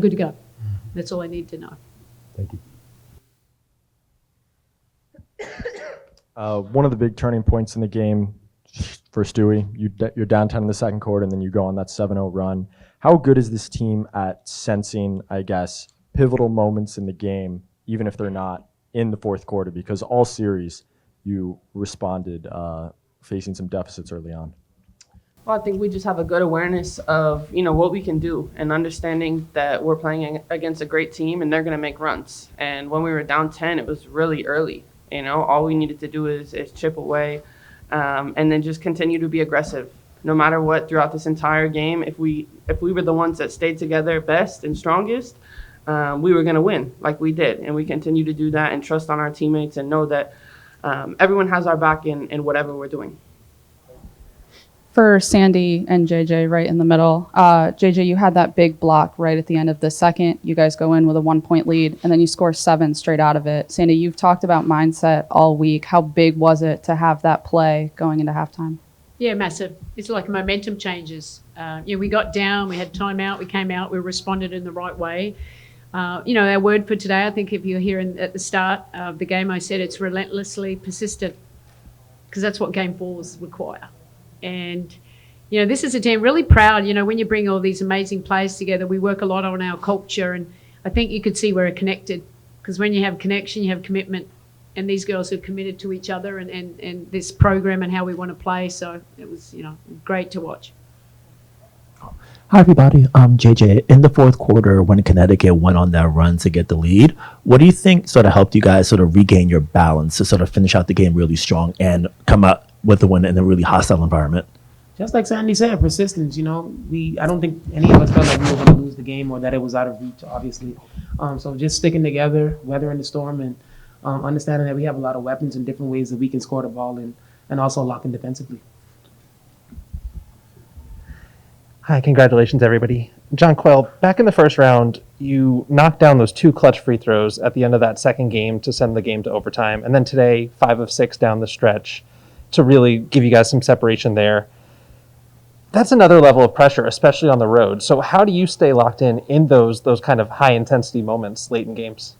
good to go. That's all I need to know. Thank you. One of the big turning points in the game for Stewie, you're down 10 in the second quarter, and then you go on that 7-0 run. How good is this team at sensing, I guess, pivotal moments in the game, even if they're not in the fourth quarter? Because all series, you responded facing some deficits early on. Well, I think we just have a good awareness of, what we can do and understanding that we're playing against a great team and they're going to make runs. And when we were down 10, it was really early. All we needed to do is chip away and then just continue to be aggressive. No matter what, throughout this entire game, if we were the ones that stayed together best and strongest, we were going to win like we did. And we continue to do that and trust on our teammates and know that everyone has our back in whatever we're doing. For Sandy and JJ right in the middle, JJ, you had that big block right at the end of the second. You guys go in with a 1-point lead, and then you score 7 straight out of it. Sandy, you've talked about mindset all week. How big was it to have that play going into halftime? Yeah, massive. It's like momentum changes. We got down, we had timeout, we came out, we responded in the right way. Our word for today, I think if you're here at the start of the game, I said it's relentlessly persistent, because that's what game fours require. And, this is a team really proud, when you bring all these amazing players together, we work a lot on our culture, and I think you could see we're connected, because when you have connection, you have commitment, and these girls are committed to each other and this program and how we want to play. So it was, great to watch. Hi, everybody. JJ. In the fourth quarter, when Connecticut went on that run to get the lead, what do you think sort of helped you guys sort of regain your balance to sort of finish out the game really strong and come out with the win in a really hostile environment? Just like Sandy said, persistence. I don't think any of us felt like we were going to lose the game or that it was out of reach, obviously. So just sticking together, weathering the storm, and understanding that we have a lot of weapons and different ways that we can score the ball and also lock in defensively. Hi, congratulations, everybody. Jonquel, back in the first round, you knocked down those 2 clutch free throws at the end of that second game to send the game to overtime. And then today, 5 of 6 down the stretch to really give you guys some separation there. That's another level of pressure, especially on the road. So how do you stay locked in those kind of high-intensity moments late in games?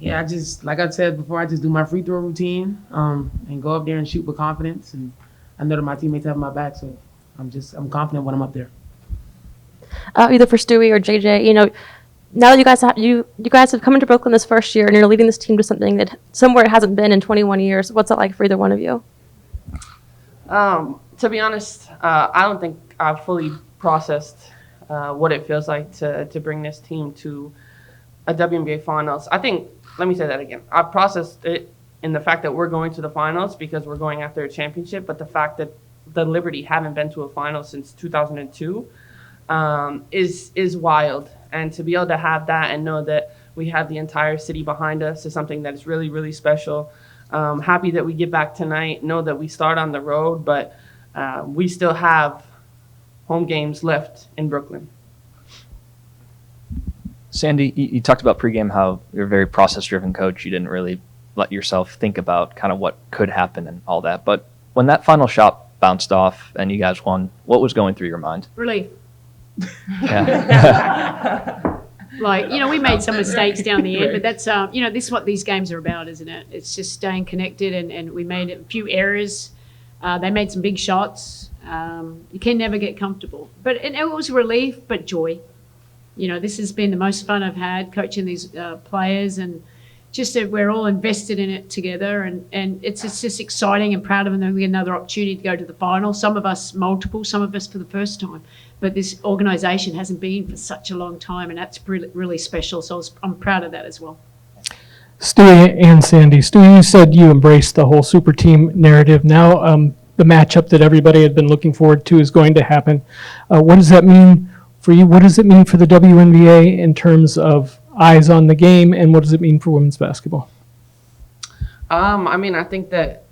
Yeah, like I said before, I just do my free throw routine and go up there and shoot with confidence. And I know that my teammates have my back, so I'm confident when I'm up there. Either for Stewie or JJ, now that you guys have come into Brooklyn this first year and you're leading this team to somewhere it hasn't been in 21 years. What's it like for either one of you? To be honest, I don't think I've fully processed what it feels like to bring this team to a WNBA finals. Let me say that again. I processed it in the fact that we're going to the finals because we're going after a championship, but the fact that the Liberty haven't been to a final since 2002 is wild. And to be able to have that and know that we have the entire city behind us is something that is really, really special. Happy that we get back tonight, know that we start on the road, but we still have home games left in Brooklyn. Sandy, you talked about pregame how you're a very process-driven coach. You didn't really let yourself think about kind of what could happen and all that. But when that final shot bounced off and you guys won, what was going through your mind? Relief. Yeah. We made some mistakes down the end, but that's, this is what these games are about, isn't it? It's just staying connected, and we made a few errors. They made some big shots. You can never get comfortable. But it was relief, but joy. This has been the most fun I've had coaching these players, and just that we're all invested in it together, and it's just exciting and proud of them that we get another opportunity to go to the final. Some of us multiple, some of us for the first time. But this organisation hasn't been for such a long time, and that's really, really special. So I'm proud of that as well. Stewie and Sandy. Stewie, you said you embraced the whole super team narrative. Now the matchup that everybody had been looking forward to is going to happen. What does that mean for you? What does it mean for the WNBA in terms of eyes on the game, and what does it mean for women's basketball? I think that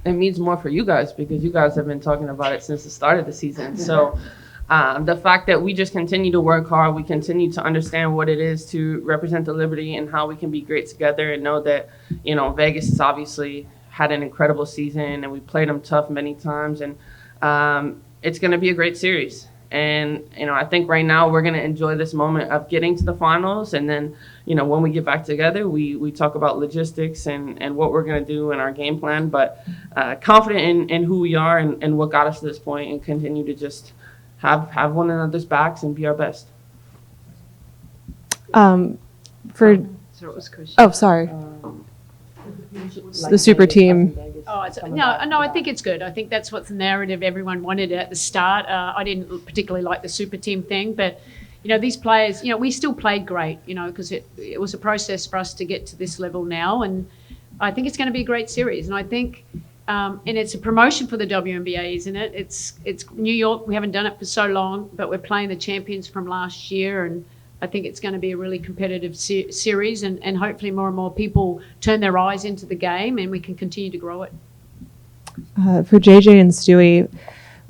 it means more for you guys because you guys have been talking about it since the start of the season. So the fact that we just continue to work hard, we continue to understand what it is to represent the Liberty and how we can be great together, and know that, Vegas has obviously had an incredible season and we played them tough many times, and it's going to be a great series. And, I think right now we're going to enjoy this moment of getting to the finals. And then, when we get back together, we talk about logistics and what we're going to do in our game plan. But confident in who we are and what got us to this point, and continue to just have one another's backs and be our best. For So it was Chris. oh, sorry. The super team. Oh, no, I think it's good. I think that's what the narrative everyone wanted at the start. I didn't particularly like the super team thing, but, these players, we still played great, because it was a process for us to get to this level now. And I think it's going to be a great series. And I think, and it's a promotion for the WNBA, isn't it? It's New York. We haven't done it for so long, but we're playing the champions from last year. And I think it's going to be a really competitive series, and hopefully more and more people turn their eyes into the game, and we can continue to grow it. For JJ and Stewie,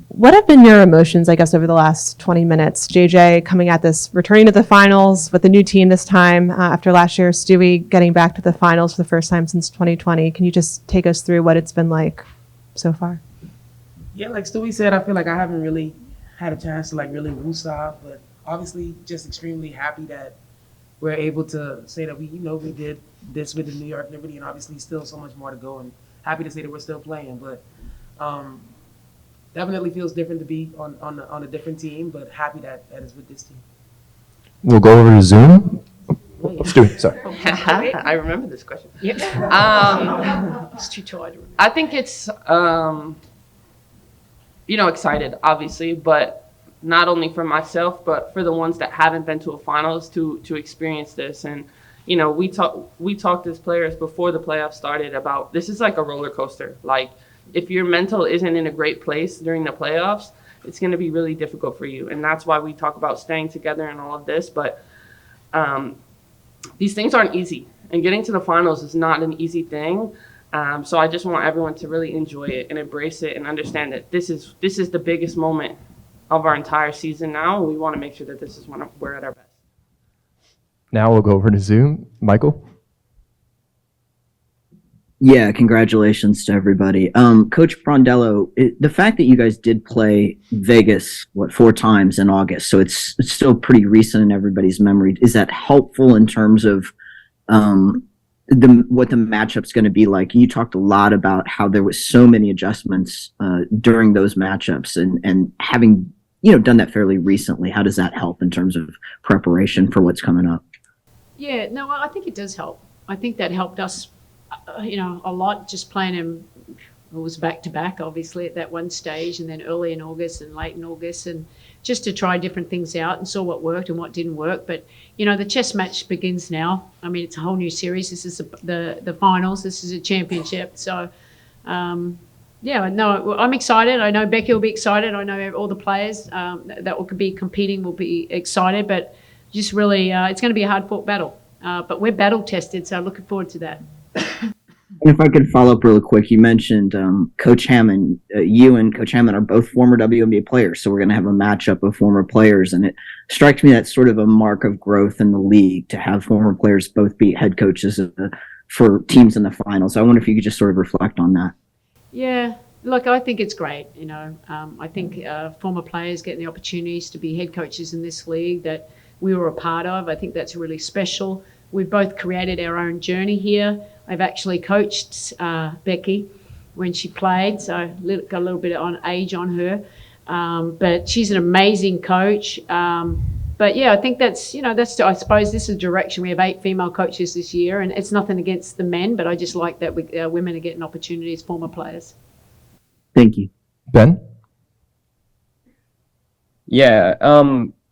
what have been your emotions, I guess, over the last 20 minutes? JJ coming at this, returning to the finals with a new team this time after last year. Stewie getting back to the finals for the first time since 2020. Can you just take us through what it's been like so far? Yeah, like Stewie said, I feel like I haven't really had a chance to really woosah, but obviously just extremely happy that we're able to say that we did this with the New York Liberty, and obviously still so much more to go, and happy to say that we're still playing. But definitely feels different to be on a different team, but happy that it's with this team. We'll go over to Zoom. Stewie, sorry. I remember this question. Yep. It's too tired. I think it's, excited, obviously, but not only for myself, but for the ones that haven't been to a finals to experience this. And, we talked as players before the playoffs started about this is like a roller coaster. Like, if your mental isn't in a great place during the playoffs, it's going to be really difficult for you. And that's why we talk about staying together and all of this. But these things aren't easy. And getting to the finals is not an easy thing. So I just want everyone to really enjoy it and embrace it and understand that this is the biggest moment of our entire season now. We want to make sure that this is when we're at our best. Now we'll go over to Zoom. Michael? Yeah, congratulations to everybody. Coach Brondello, the fact that you guys did play Vegas, 4 times in August, so it's still pretty recent in everybody's memory. Is that helpful in terms of what the matchup's going to be like? You talked a lot about how there was so many adjustments during those matchups, and having done that fairly recently, how does that help in terms of preparation for what's coming up? Yeah, no, I think it does help. I think that helped us, a lot, just playing him. It was back to back, obviously, at that one stage, and then early in August and late in August, and just to try different things out and saw what worked and what didn't work. But the chess match begins now. I mean, it's a whole new series. This is the finals. This is a championship. So, yeah, no, I'm excited. I know Becky will be excited. I know all the players that will be competing will be excited. But just really, it's going to be a hard-fought battle. But we're battle-tested, so looking forward to that. If I could follow up really quick, you mentioned Coach Hammond. You and Coach Hammond are both former WNBA players, so we're going to have a matchup of former players, and it strikes me that's sort of a mark of growth in the league to have former players both be head coaches for teams in the finals. So I wonder if you could just sort of reflect on that. Yeah, look, I think it's great. I think former players getting the opportunities to be head coaches in this league that we were a part of. I think that's really special. We've both created our own journey here. I've actually coached Becky when she played, so got a little bit on age on her. But she's an amazing coach. But yeah, I think that's I suppose this is a direction. We have 8 female coaches this year, and it's nothing against the men, but I just like that women are getting opportunities, former players. Thank you. Ben? Yeah.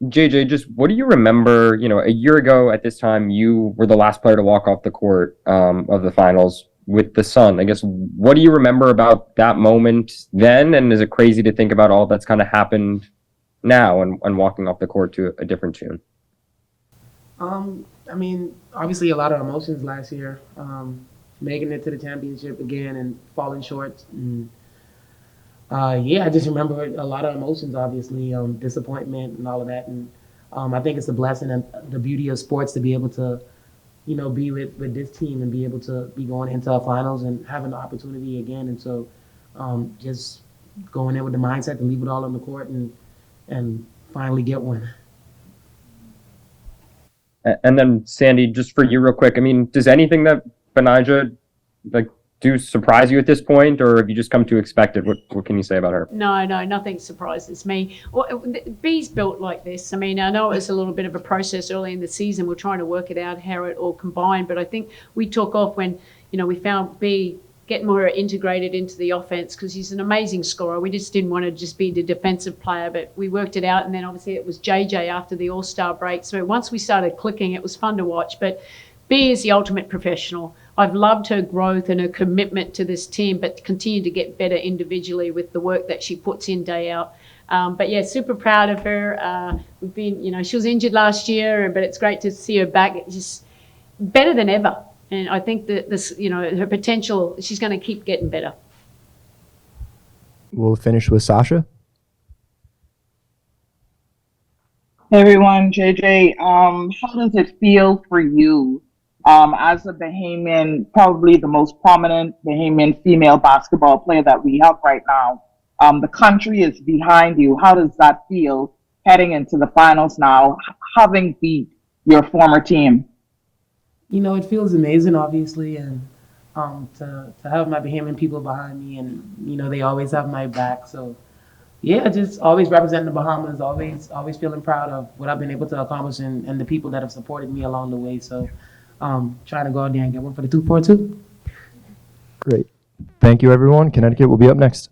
JJ, just what do you remember, a year ago at this time, you were the last player to walk off the court of the finals with the Sun. I guess, what do you remember about that moment then? And is it crazy to think about all that's kind of happened now and walking off the court to a different tune? I mean, obviously a lot of emotions last year, making it to the championship again and falling short. And, I just remember a lot of emotions, obviously, disappointment and all of that. And I think it's a blessing and the beauty of sports to be able to, be with this team and be able to be going into our finals and having the opportunity again. And so just going in with the mindset to leave it all on the court and finally get one. And then Sandy, just for you real quick, I mean, does anything that Betnijah do surprise you at this point, or have you just come to expect it? What can you say about her? No, nothing surprises me. Well, B's built like this. I mean, I know it was a little bit of a process early in the season. We're trying to work it out how it all combined, but I think we took off when, we found B get more integrated into the offense because he's an amazing scorer. We just didn't want to just be the defensive player, but we worked it out. And then obviously it was JJ after the All-Star break. So once we started clicking, it was fun to watch. But B is the ultimate professional. I've loved her growth and her commitment to this team, but continue to get better individually with the work that she puts in day out. But yeah, super proud of her. We've been, she was injured last year, but it's great to see her back. It's just better than ever. And I think that this, her potential, she's going to keep getting better. We'll finish with Sasha. Hey everyone, JJ, how does it feel for you as a Bahamian, probably the most prominent Bahamian female basketball player that we have right now? The country is behind you. How does that feel heading into the finals now, having beat your former team? It feels amazing, obviously, and to have my Bahamian people behind me, and they always have my back. So, yeah, just always representing the Bahamas, always feeling proud of what I've been able to accomplish and the people that have supported me along the way. So, trying to go out there and get one for the 242. Great. Thank you, everyone. Connecticut will be up next.